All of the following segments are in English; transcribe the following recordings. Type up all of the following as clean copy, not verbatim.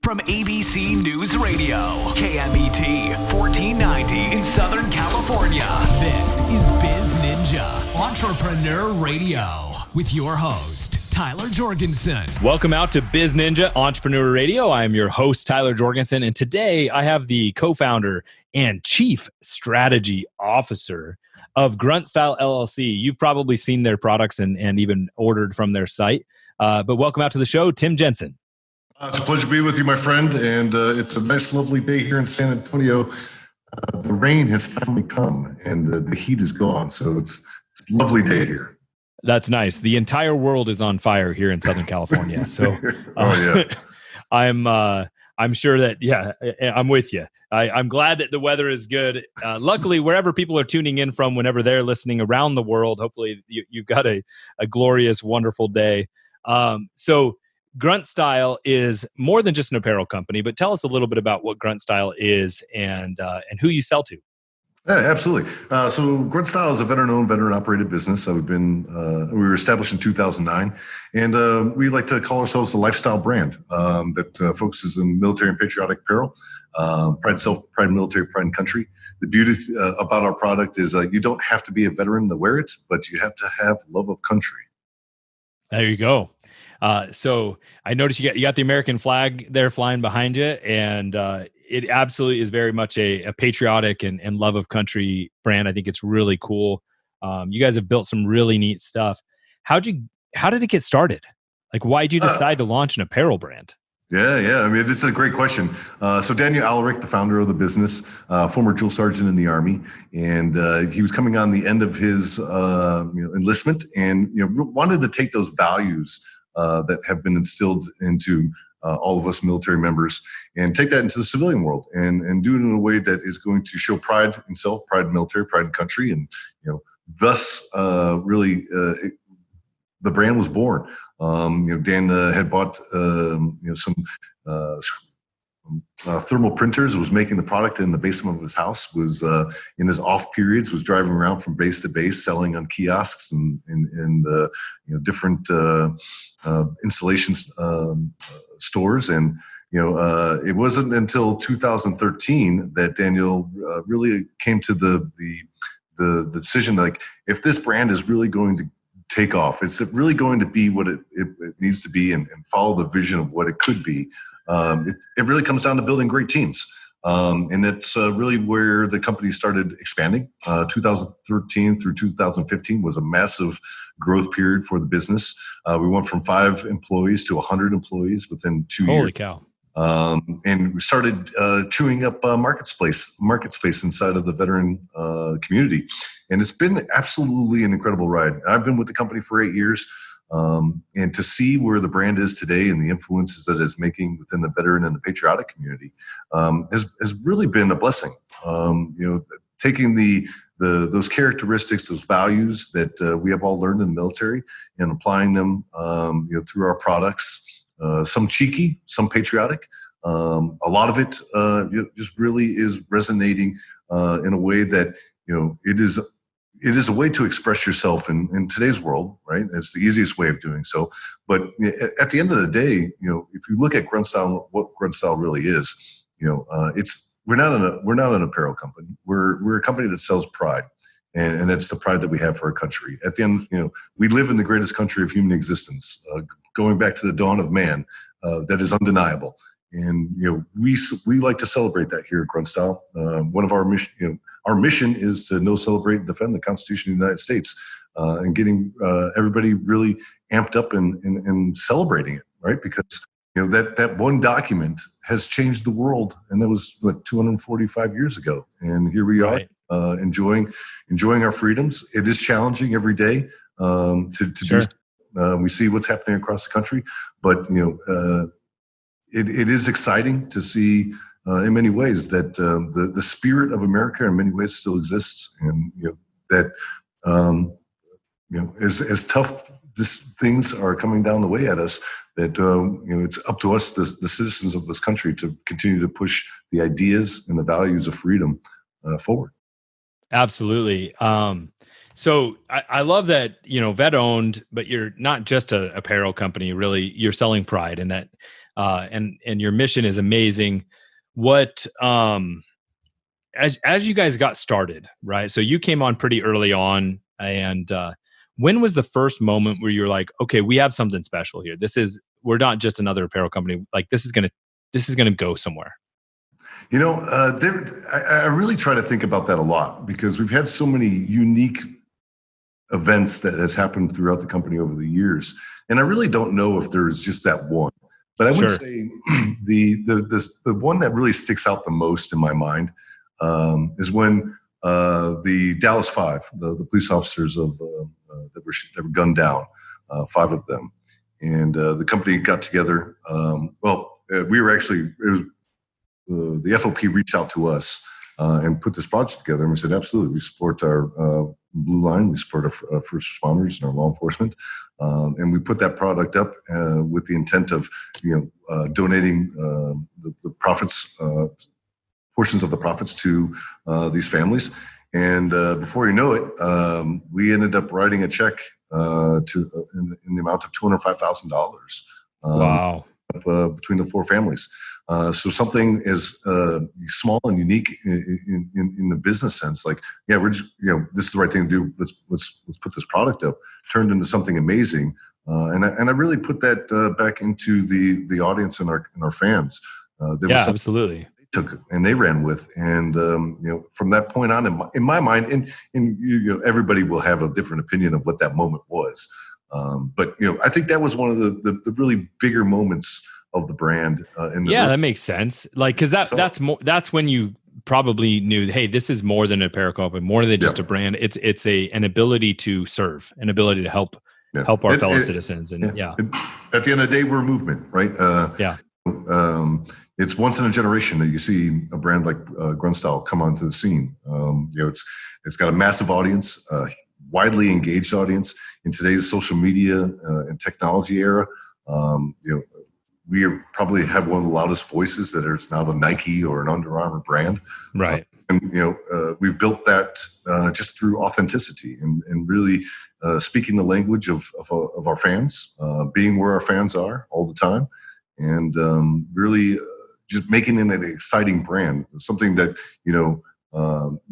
From ABC News Radio, KMET 1490 in Southern California. This is BizNinja Entrepreneur Radio with your host, Tyler Jorgensen. Welcome out to BizNinja Entrepreneur Radio. I am your host, Tyler Jorgensen, and today I have the co-founder and chief strategy officer of Grunt Style LLC. You've probably seen their products and even ordered from their site. But welcome out to the show, Tim Jensen. It's a pleasure to be with you, my friend. And it's a nice, lovely day here in San Antonio. The rain has finally come and the heat is gone. So it's a lovely day here. That's nice. The entire world is on fire here in Southern California. So I'm sure that, I'm with you. I'm glad that the weather is good. Luckily, wherever people are tuning in from, whenever they're listening around the world, hopefully you've got a glorious, wonderful day. So Grunt Style is more than just an apparel company, but tell us a little bit about what Grunt Style is and who you sell to. Yeah, absolutely. So Grunt Style is a veteran-owned, veteran-operated business. We were established in 2009, and we like to call ourselves a lifestyle brand that focuses on military and patriotic apparel, pride, self-pride, military pride, and country. The beauty about our product is you don't have to be a veteran to wear it, but you have to have love of country. There you go. So I noticed you got the American flag there flying behind you, and it absolutely is very much a patriotic and love of country brand. I think it's really cool. You guys have built some really neat stuff. How did it get started? Like, why did you decide to launch an apparel brand? Yeah. I mean, it's a great question. So Daniel Elric, the founder of the business, former drill sergeant in the Army, and he was coming on the end of his enlistment, and wanted to take those values that have been instilled into all of us military members and take that into the civilian world and do it in a way that is going to show pride in self, pride in military, pride in country. And, thus really the brand was born. Dan had bought, some thermal printers, was making the product in the basement of his house, was in his off periods, was driving around from base to base, selling on kiosks and different installations stores. And it wasn't until 2013 that Daniel really came to the decision, like, if this brand is really going to take off, it's really going to be what it needs to be, and follow the vision of what it could be. It really comes down to building great teams. And that's really where the company started expanding. 2013 through 2015 was a massive growth period for the business. We went from 5 employees to 100 employees within 2 years. Holy cow. And we started chewing up market space inside of the veteran community. And it's been absolutely an incredible ride. I've been with the company for 8 years. And to see where the brand is today and the influences that it's making within the veteran and the patriotic community has really been a blessing. Taking those characteristics, those values that we have all learned in the military, and applying them through our products. Some cheeky, some patriotic. A lot of it just really is resonating in a way that it is a way to express yourself in today's world, right? It's the easiest way of doing so. But at the end of the day, if you look at Grunt Style, what Grunt Style really is, we're not an apparel company. We're a company that sells pride, and that's the pride that we have for our country. At the end, we live in the greatest country of human existence, going back to the dawn of man. That is undeniable, and we like to celebrate that here at Grunt Style. One of our mission is to know, celebrate, and defend the Constitution of the United States, and getting everybody really amped up and celebrating it, right? Because that one document has changed the world, and that was 245 years ago, and here we are, enjoying our freedoms. It is challenging every day to Sure. do. We see what's happening across the country, but it is exciting to see. In many ways, that the spirit of America in many ways still exists, and that as tough things are coming down the way at us, that it's up to us, the citizens of this country, to continue to push the ideas and the values of freedom forward. Absolutely. So I love that, vet owned, but you're not just a apparel company, really. You're selling pride, and that and your mission is amazing. What as you guys got started, right? So you came on pretty early on, and when was the first moment where you were like, okay, we have something special here? We're not just another apparel company. Like this is gonna go somewhere. I really try to think about that a lot because we've had so many unique events that has happened throughout the company over the years, and I really don't know if there's just that one. But I would say the one that really sticks out the most in my mind is when the Dallas Five, the police officers that were gunned down, 5 of them, and the company got together. We were actually the FOP reached out to us and put this project together, and we said, absolutely, we support our Blue Line, we support our first responders and our law enforcement, and we put that product up with the intent of donating the profits, portions of the profits to these families. And before you know it, we ended up writing a check in the amount of $205,000. Wow! Between the 4 families. So something as small and unique in the business sense, like, we're just, this is the right thing to do. Let's put this product up, turned into something amazing. And I really put that back into the audience and our fans. Absolutely. They took and they ran with, and from that point on, in my mind, and everybody will have a different opinion of what that moment was. But I think that was one of the really bigger moments of the brand. That makes sense. Like, because that's when you probably knew, hey, this is more than an apparel company, more than just a brand. It's an ability to serve, an ability to help our fellow citizens. And at the end of the day, we're a movement, right? It's once in a generation that you see a brand like Grunt Style come onto the scene. It's got a massive audience, widely engaged audience in today's social media and technology era. We probably have one of the loudest voices that is not a Nike or an Under Armour brand. Right. We've built that just through authenticity and really speaking the language of our fans, being where our fans are all the time, and really just making it an exciting brand. Something that,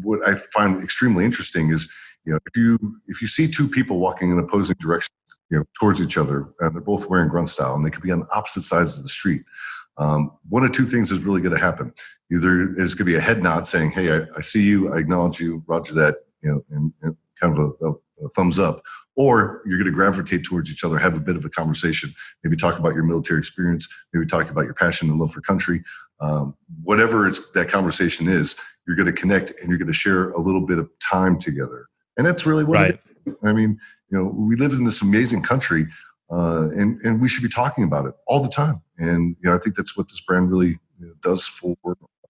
what I find extremely interesting is, if you see 2 people walking in opposing directions, towards each other, and they're both wearing Grunt Style, and they could be on opposite sides of the street. One of 2 things is really going to happen. Either there's going to be a head nod saying, "Hey, I see you, I acknowledge you, Roger that," and kind of a thumbs up, or you're going to gravitate towards each other, have a bit of a conversation, maybe talk about your military experience, maybe talk about your passion and love for country. Whatever that conversation is, you're going to connect and you're going to share a little bit of time together, and that's really what it is. I mean, we live in this amazing country, and we should be talking about it all the time. And I think that's what this brand really does for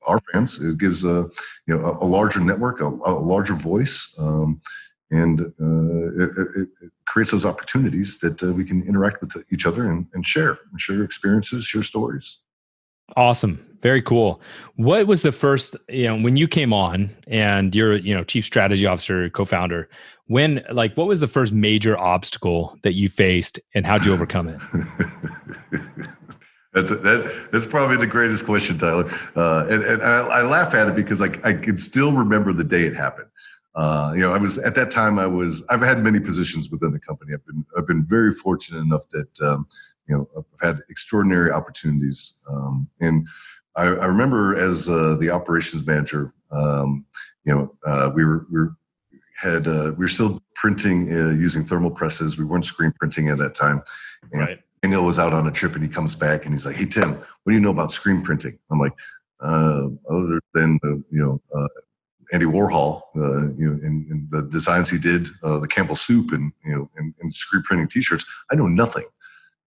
our fans. It gives a larger network, a larger voice, and it creates those opportunities that we can interact with each other and share experiences, share stories. Awesome. Very cool. What was the first, when you came on and you're, chief strategy officer, co-founder, what was the first major obstacle that you faced and how'd you overcome it? That's probably the greatest question, Tyler. And I laugh at it because I can still remember the day it happened. I was at that time. I've had many positions within the company. I've been very fortunate enough that I've had extraordinary opportunities. And I remember as the operations manager, we were still printing using thermal presses. We weren't screen printing at that time. And right. Daniel was out on a trip and he comes back and he's like, "Hey Tim, what do you know about screen printing?" I'm like, other than Andy Warhol, and the designs he did, the Campbell soup and screen printing T-shirts, I know nothing.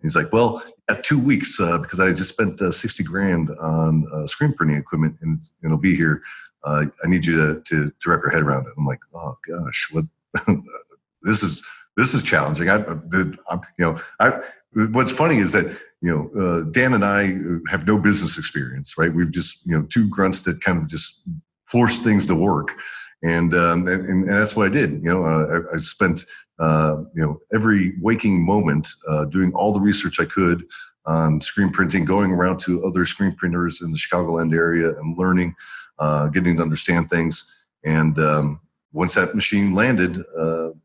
He's like, "Well, you got 2 weeks because I just spent $60,000 on screen printing equipment and it'll be here. I need you to wrap your head around it." I'm like, "Oh gosh, what? This is challenging." What's funny is that Dan and I have no business experience, right? We've just 2 grunts that kind of just force things to work, and that's what I did. I spent every waking moment doing all the research I could, on screen printing, going around to other screen printers in the Chicagoland area and learning, getting to understand things. And once that machine landed,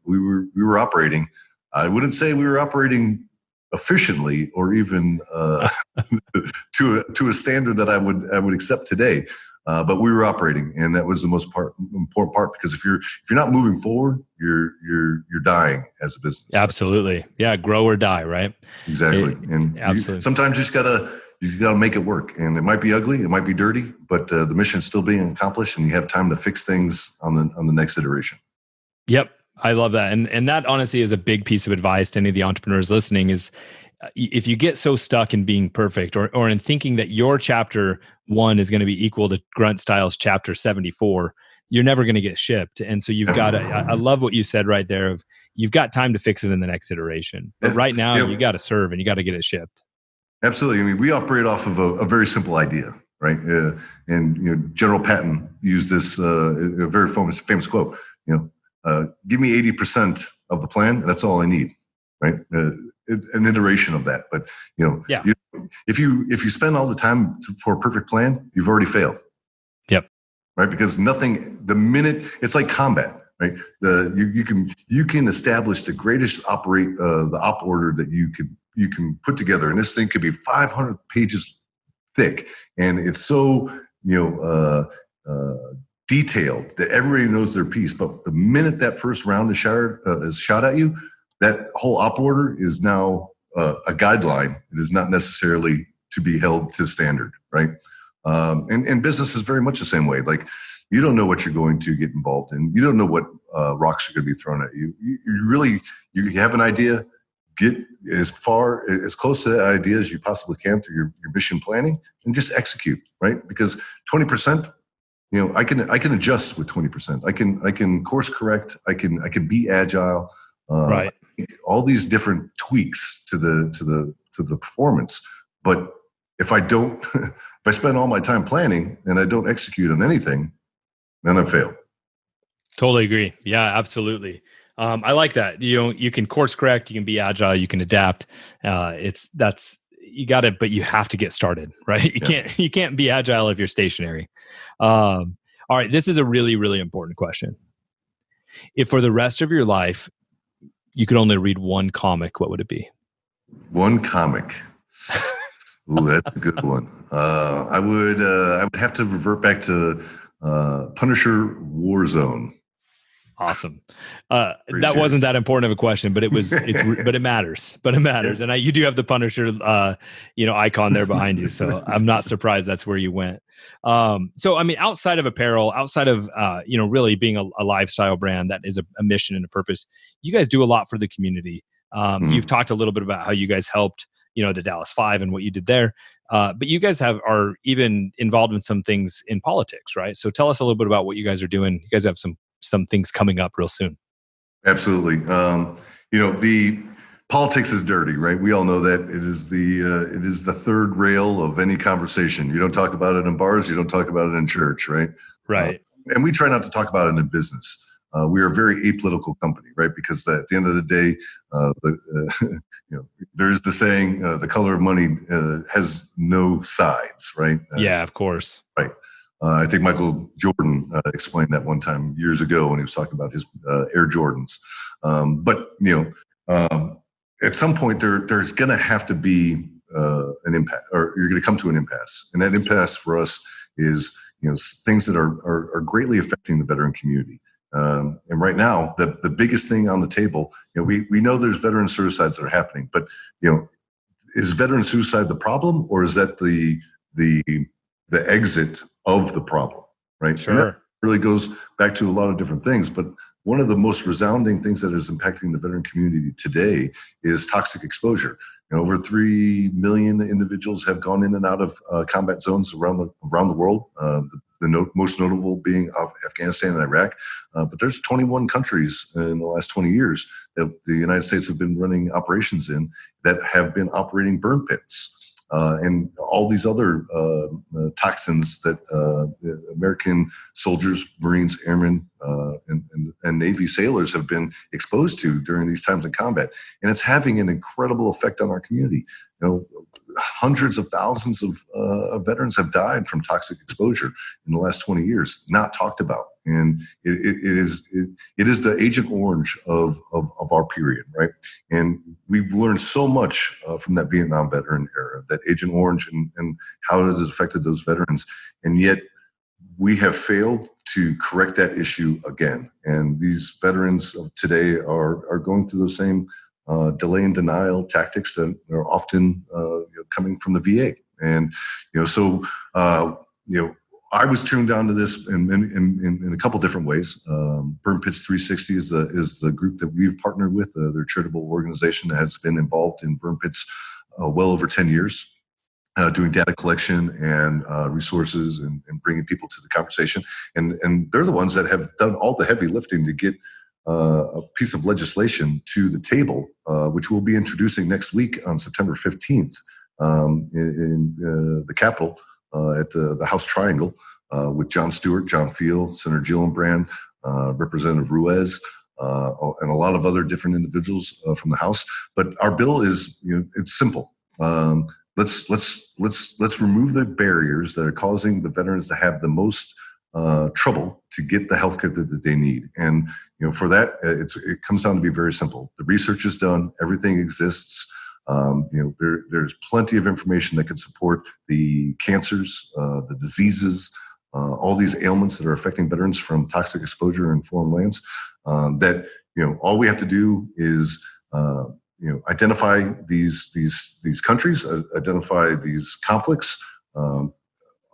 we were operating. I wouldn't say we were operating efficiently or even to a standard that I would accept today. But we were operating, and that was the most important part, because if you're not moving forward, you're dying as a business. Absolutely, yeah, grow or die, right? Exactly, absolutely. Sometimes you just gotta make it work, and it might be ugly, it might be dirty, but the mission's still being accomplished, and you have time to fix things on the next iteration. Yep, I love that, and that honestly is a big piece of advice to any of the entrepreneurs listening. Is if you get so stuck in being perfect or in thinking that your chapter 1 is going to be equal to Grunt Style's chapter 74, you're never going to get shipped. And so you've got to, I love what you said right there of you've got time to fix it in the next iteration. But right now you got to serve and you got to get it shipped. Absolutely. I mean, we operate off of a very simple idea, right? And General Patton used this a very famous quote, give me 80% of the plan, and that's all I need, right? An iteration of that, but if you spend all the time for a perfect plan, you've already failed. Yep. Right, because the minute it's like combat, right? You can establish the greatest op order that you can put together, and this thing could be 500 pages thick, and it's so detailed that everybody knows their piece. But the minute that first round is shot at you, that whole op order is now a guideline. It is not necessarily to be held to standard, right? And business is very much the same way. Like, you don't know what you're going to get involved in. You don't know what rocks are going to be thrown at you. You have an idea. Get as close to that idea as you possibly can through your mission planning, and just execute, right? Because 20%, I can adjust with 20%. I can course correct. I can be agile. Right. All these different tweaks to the performance. But if I spend all my time planning and I don't execute on anything, then I fail. Totally agree. Yeah, absolutely. I like that. You can course correct, you can be agile, you can adapt. You got it, but you have to get started, right? You can't be agile if you're stationary. All right. This is a really, really important question. If for the rest of your life, you could only read one comic, what would it be? One comic. Ooh, that's a good one. I would have to revert back to Punisher Warzone. Awesome. That wasn't that important of a question, but but it matters. Yeah. And you do have the Punisher, icon there behind you. So I'm not surprised that's where you went. So, I mean, outside of apparel, outside of, really being a lifestyle brand that is a mission and a purpose, you guys do a lot for the community. You've talked a little bit about how you guys helped, the Dallas 5 and what you did there. But you guys are even involved in some things in politics, right? So tell us a little bit about what you guys are doing. You guys have some things coming up real soon. Absolutely. The politics is dirty, right? We all know that. It is the third rail of any conversation. You don't talk about it in bars. You don't talk about it in church, right? Right. And we try not to talk about it in business. We are a very apolitical company, right? Because at the end of the day, there's the saying, the color of money has no sides, right? Yeah, of course. Right. I think Michael Jordan explained that one time years ago when he was talking about his Air Jordans. But at some point there's going to have to be an impasse, or you're going to come to an impasse, and that impasse for us is things that are greatly affecting the veteran community. And right now, the biggest thing on the table, we know there's veteran suicides that are happening, but is veteran suicide the problem, or is that the exit of the problem, right? Sure. And that really goes back to a lot of different things, but one of the most resounding things that is impacting the veteran community today is toxic exposure. Over 3 million individuals have gone in and out of combat zones around the world. The most notable being Afghanistan and Iraq. But there's 21 countries in the last 20 years that the United States have been running operations in that have been operating burn pits. and all these other toxins that American soldiers, Marines, airmen, and Navy sailors have been exposed to during these times of combat. And it's having an incredible effect on our community. Hundreds of thousands of veterans have died from toxic exposure in the last 20 years, not talked about. And it is the Agent Orange of our period, right? And we've learned so much from that Vietnam veteran era, that Agent Orange and how it has affected those veterans. And yet we have failed to correct that issue again. And these veterans of today are going through those same delay and denial tactics that are often coming from the VA. And I was tuned down to this in a couple different ways. Burn Pits 360 is the group that we've partnered with. They're a charitable organization that has been involved in burn pits well over 10 years, doing data collection and resources and bringing people to the conversation. And they're the ones that have done all the heavy lifting to get a piece of legislation to the table, which we'll be introducing next week on September 15th in the Capitol. At the House Triangle with Jon Stewart, John Field, Senator Gillibrand, Representative Ruiz, and a lot of other different individuals from the House. But our bill is, it's simple. Let's remove the barriers that are causing the veterans to have the most trouble to get the health care that they need. And for that, it comes down to be very simple. The research is done. Everything exists. There's plenty of information that can support the cancers, the diseases, all these ailments that are affecting veterans from toxic exposure in foreign lands. That all we have to do is identify these countries, identify these conflicts,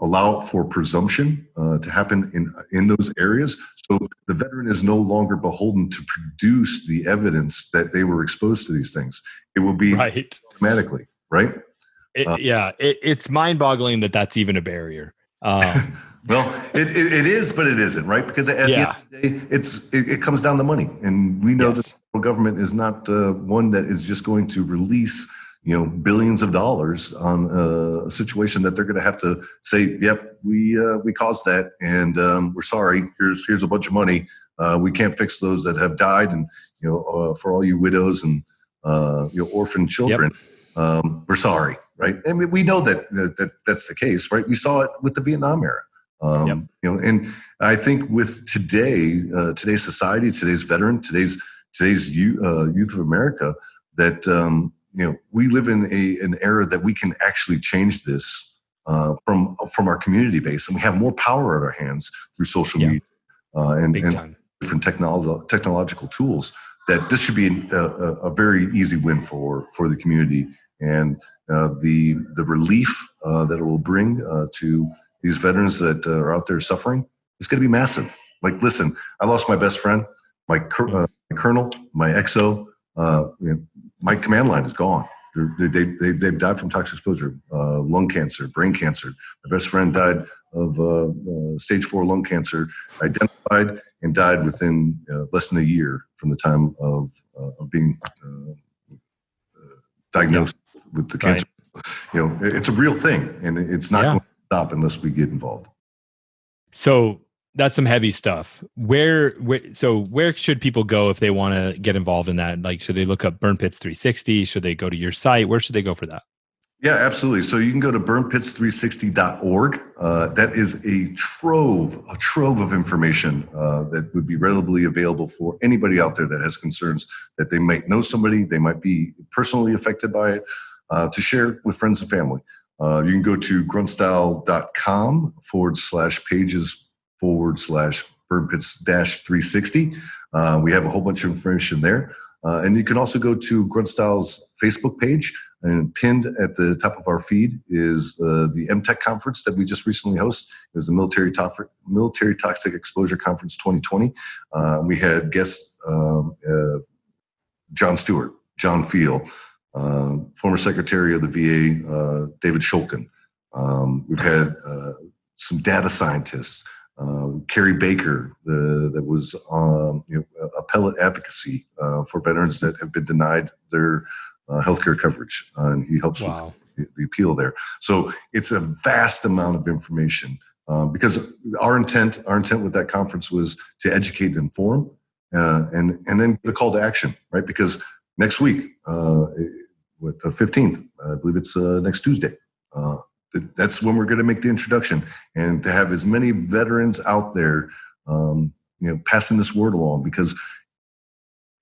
allow for presumption to happen in those areas. So the veteran is no longer beholden to produce the evidence that they were exposed to these things. It will be right automatically, right? It's mind-boggling that that's even a barrier. Well, it is, but it isn't, right? Because at the end of the day, it comes down to money. And we know that the federal government is not one that is just going to release billions of dollars on a situation that they're going to have to say, yep, we caused that, and we're sorry. Here's a bunch of money. We can't fix those that have died, and for all you widows and orphan children, we're sorry, right? I mean, we know that's the case, right? We saw it with the Vietnam era, and I think with today's society, today's veteran, today's youth of America, that we live in an era that we can actually change this from our community base, and we have more power at our hands through social media and different technological tools. That this should be a very easy win for the community, and the relief that it will bring to these veterans that are out there suffering is going to be massive. Like, listen, I lost my best friend, my colonel, my XO. My command line is gone. They've died from toxic exposure, lung cancer, brain cancer. My best friend died of stage 4 lung cancer, identified and died within less than a year from the time of being diagnosed with the cancer. It's a real thing, and it's not going to stop unless we get involved. So that's some heavy stuff. Where should people go if they want to get involved in that? Like, should they look up Burn Pits 360? Should they go to your site? Where should they go for that? Yeah, absolutely. So you can go to burnpits360.org. That is a trove of information that would be readily available for anybody out there that has concerns that they might know somebody, they might be personally affected by it, to share with friends and family. You can go to gruntstyle.com/pages/burnpits-360. We have a whole bunch of information there. And you can also go to Grunt Style's Facebook page, and pinned at the top of our feed is the MTech conference that we just recently hosted. It was the Military Toxic Exposure Conference 2020. We had guests Jon Stewart, John Field, former Secretary of the VA, David Shulkin. We've had some data scientists, Carrie Baker, that was appellate advocacy for veterans that have been denied their healthcare coverage, and he helps with the appeal there. So it's a vast amount of information because our intent with that conference was to educate and inform, and then the call to action, right? Because next week, with the 15th, I believe it's next Tuesday. That's when we're going to make the introduction, and to have as many veterans out there, passing this word along, because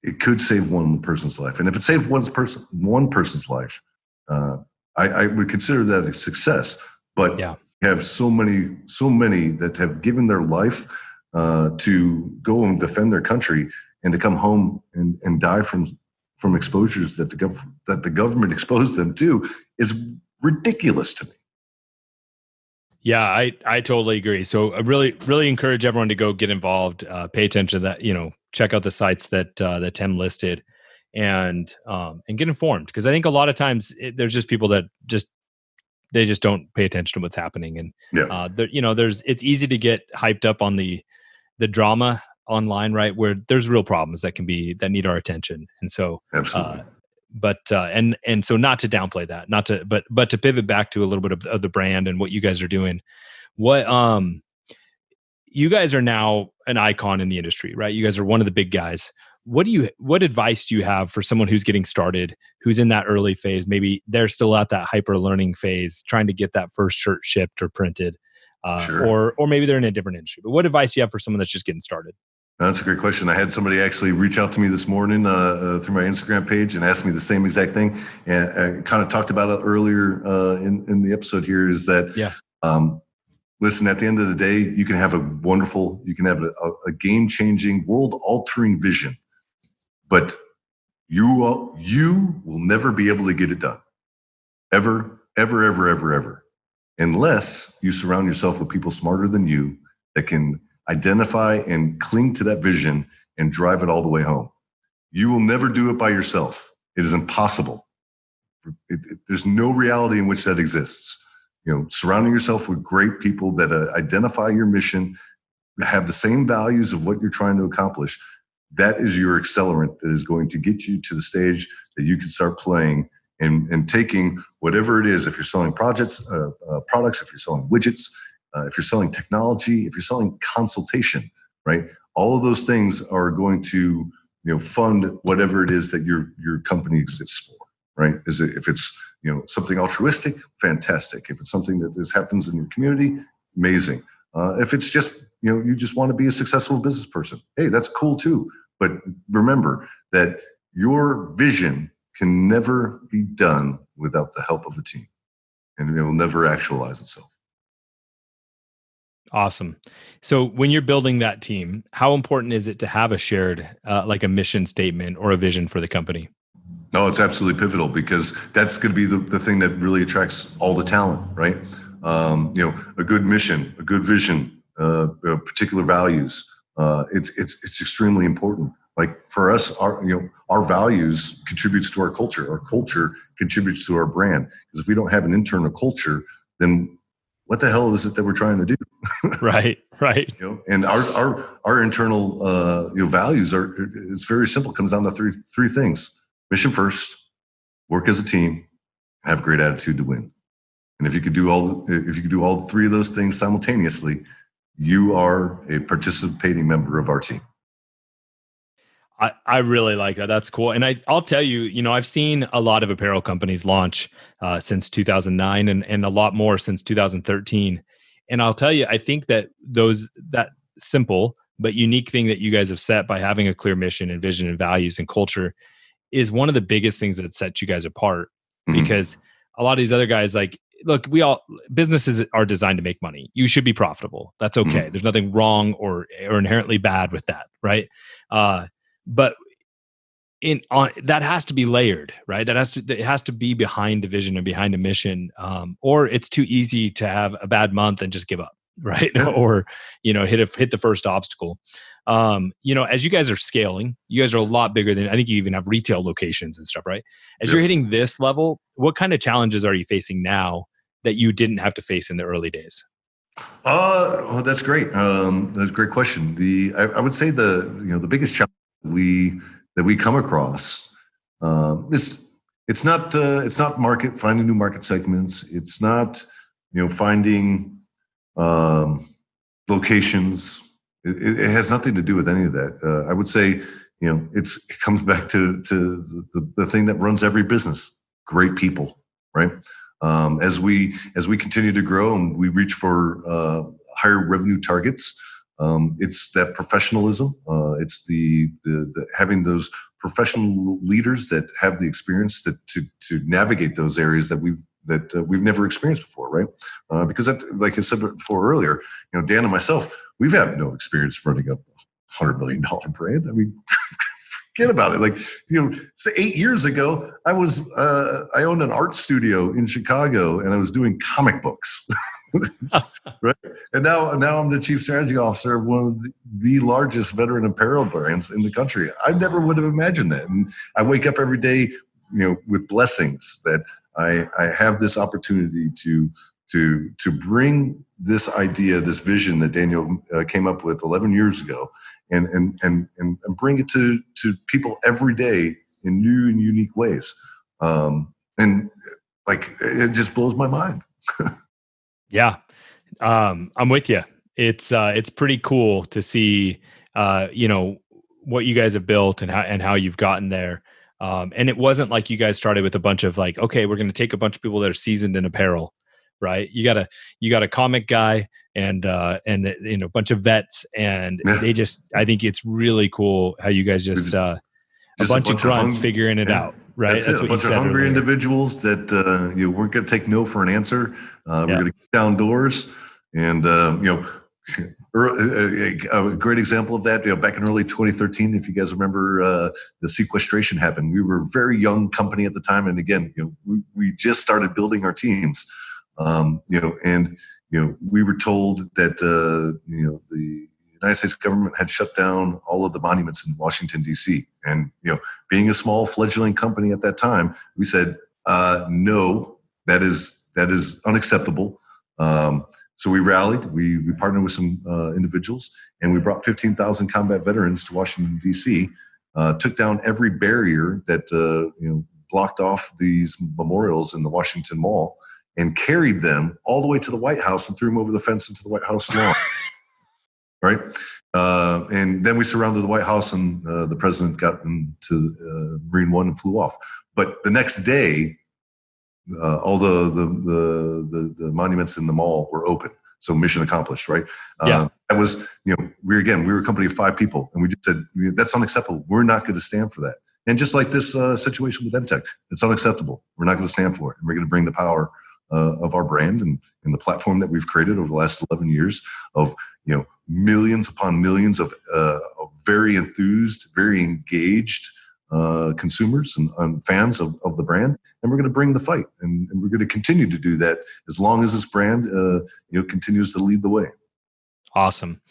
it could save one person's life. And if it saved one person's life, I would consider that a success. But have so many that have given their life to go and defend their country, and to come home and die from exposures that the government exposed them to is ridiculous to me. Yeah, I totally agree. So I really, really encourage everyone to go get involved, pay attention to that, check out the sites that Tim listed, and get informed. Because I think a lot of times there's just people that they just don't pay attention to what's happening. And it's easy to get hyped up on the drama online, right? Where there's real problems that need our attention. And so, absolutely. And so not to downplay that, but to pivot back to a little bit of the brand and what you guys are doing. What you guys are now an icon in the industry, right? You guys are one of the big guys. What advice do you have for someone who's getting started, who's in that early phase? Maybe they're still at that hyper learning phase, trying to get that first shirt shipped or printed, sure. or maybe they're in a different industry. But what advice do you have for someone that's just getting started? That's a great question. I had somebody actually reach out to me this morning through my Instagram page and asked me the same exact thing. And I kind of talked about it earlier in the episode here, is that, listen, at the end of the day, you can have a game-changing, world-altering vision, but you will never be able to get it done. Ever, ever, ever, ever, ever. Unless you surround yourself with people smarter than you that can identify and cling to that vision and drive it all the way home. You will never do it by yourself. It is impossible. There's no reality in which that exists. Surrounding yourself with great people that identify your mission, have the same values of what you're trying to accomplish. That is your accelerant that is going to get you to the stage that you can start playing and taking whatever it is. If you're selling products, if you're selling widgets, if you're selling technology, if you're selling consultation, right? All of those things are going to, fund whatever it is that your company exists for, right? If it's, something altruistic, fantastic. If it's something that happens in your community, amazing. If it's just, you just want to be a successful business person, hey, that's cool too. But remember that your vision can never be done without the help of a team, and it will never actualize itself. Awesome. So when you're building that team, how important is it to have a shared, like a mission statement or a vision for the company? No, it's absolutely pivotal, because that's going to be the thing that really attracts all the talent, right? A good mission, a good vision, particular values. It's extremely important. Like for us, our values contributes to our culture. Our culture contributes to our brand. Because if we don't have an internal culture, then what the hell is it that we're trying to do? Right. And our internal values it's very simple. It comes down to three things: mission first, work as a team, have a great attitude to win. And if you could do all three of those things simultaneously, you are a participating member of our team. I really like that. That's cool. And I'll tell you, I've seen a lot of apparel companies launch since 2009 and a lot more since 2013. And I'll tell you, I think that that simple but unique thing that you guys have set by having a clear mission and vision and values and culture is one of the biggest things that sets you guys apart. Mm-hmm. Because a lot of these other guys, like, look, businesses are designed to make money. You should be profitable. That's okay. Mm-hmm. There's nothing wrong or inherently bad with that, right? But that has to be layered, right? It has to be behind a vision and behind a mission, or it's too easy to have a bad month and just give up, right? Yeah. Or hit the first obstacle. As you guys are scaling, you guys are a lot bigger than, I think you even have retail locations and stuff, right? As you're hitting this level, what kind of challenges are you facing now that you didn't have to face in the early days? Well, that's great. That's a great question. I would say the biggest challenge that we come across is it's not finding new market segments. It's not, finding locations. It has nothing to do with any of that. I would say, it comes back to the thing that runs every business: great people, right? As we continue to grow and we reach for higher revenue targets, it's that professionalism. It's the having those professional leaders that have the experience to navigate those areas that we've never experienced before, right? Because that, like I said before earlier, Dan and myself, we've had no experience running a $100 million brand. I mean, forget about it. Like, say 8 years ago, I owned an art studio in Chicago and I was doing comic books. Right. And now I'm the chief strategy officer of one of the largest veteran apparel brands in the country. I never would have imagined that. And I wake up every day, with blessings that I have this opportunity to bring this idea, this vision that Daniel came up with 11 years ago, and bring it to people every day in new and unique ways. And like, it just blows my mind. Yeah. I'm with you. It's pretty cool to see, what you guys have built and how you've gotten there. And it wasn't like you guys started with a bunch of like, okay, we're going to take a bunch of people that are seasoned in apparel, right? You got a comic guy and a bunch of vets, and I think it's really cool how you guys just a bunch of grunts figuring it out, right? That's what a bunch of hungry individuals that weren't going to take no for an answer. We're going to kick down doors, and a great example of that, back in early 2013, if you guys remember, the sequestration happened. We were a very young company at the time, and again, we just started building our teams, and we were told that the United States government had shut down all of the monuments in Washington, D.C. And, being a small fledgling company at that time, we said, no, that is unacceptable. So we rallied, we partnered with some individuals, and we brought 15,000 combat veterans to Washington, D.C., took down every barrier that blocked off these memorials in the Washington Mall, and carried them all the way to the White House and threw them over the fence into the White House lawn. Right? And then we surrounded the White House, and the president got into Marine One and flew off. But the next day, all the monuments in the mall were open. So mission accomplished, right? That was, we were a company of 5 people, and we just said, that's unacceptable. We're not going to stand for that. And just like this situation with MTech, it's unacceptable. We're not going to stand for it. And we're going to bring the power of our brand and the platform that we've created over the last 11 years of, millions upon millions of very enthused, very engaged consumers and fans of the brand, and we're going to bring the fight, and we're going to continue to do that as long as this brand continues to lead the way. Awesome.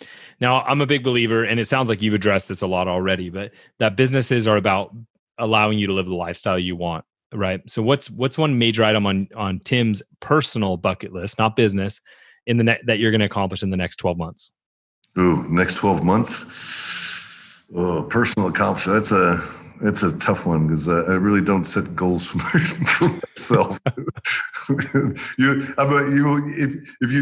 Now, I'm a big believer, and it sounds like you've addressed this a lot already, but that businesses are about allowing you to live the lifestyle you want, right? So what's one major item on Tim's personal bucket list, not business, that you're going to accomplish in the next 12 months? Ooh, next 12 months? Oh, personal accomplishment. That's a tough one, because I really don't set goals for myself. If you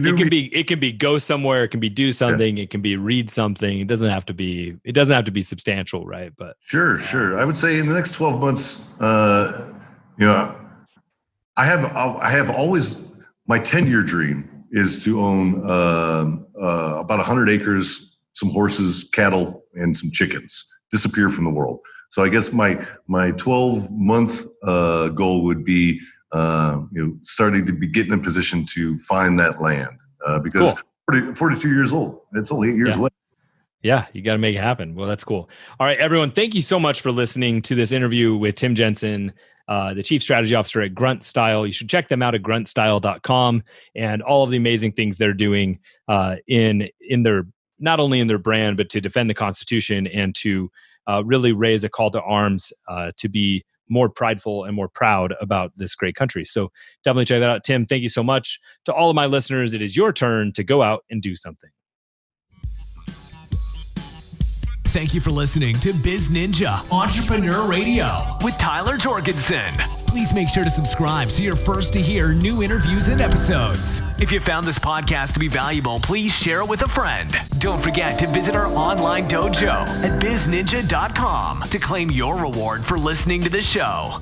knew it can be go somewhere, it can be do something, it can be read something. It doesn't have to be substantial, right? But sure. I would say in the next 12 months, I have always, my 10-year dream is to own about 100 acres, some horses, cattle, and some chickens. Disappear from the world. So I guess my 12-month goal would be starting to be getting in position to find that land, because cool. 42 years old. It's only 8 years away. Yeah, you got to make it happen. Well, that's cool. All right, everyone, thank you so much for listening to this interview with Tim Jensen, the Chief Strategy Officer at Grunt Style. You should check them out at gruntstyle.com and all of the amazing things they're doing in their, not only in their brand, but to defend the Constitution and to really raise a call to arms to be more prideful and more proud about this great country. So definitely check that out. Tim, thank you so much. To all of my listeners, it is your turn to go out and do something. Thank you for listening to BizNinja Entrepreneur Radio with Tyler Jorgensen. Please make sure to subscribe so you're first to hear new interviews and episodes. If you found this podcast to be valuable, please share it with a friend. Don't forget to visit our online dojo at BizNinja.com to claim your reward for listening to the show.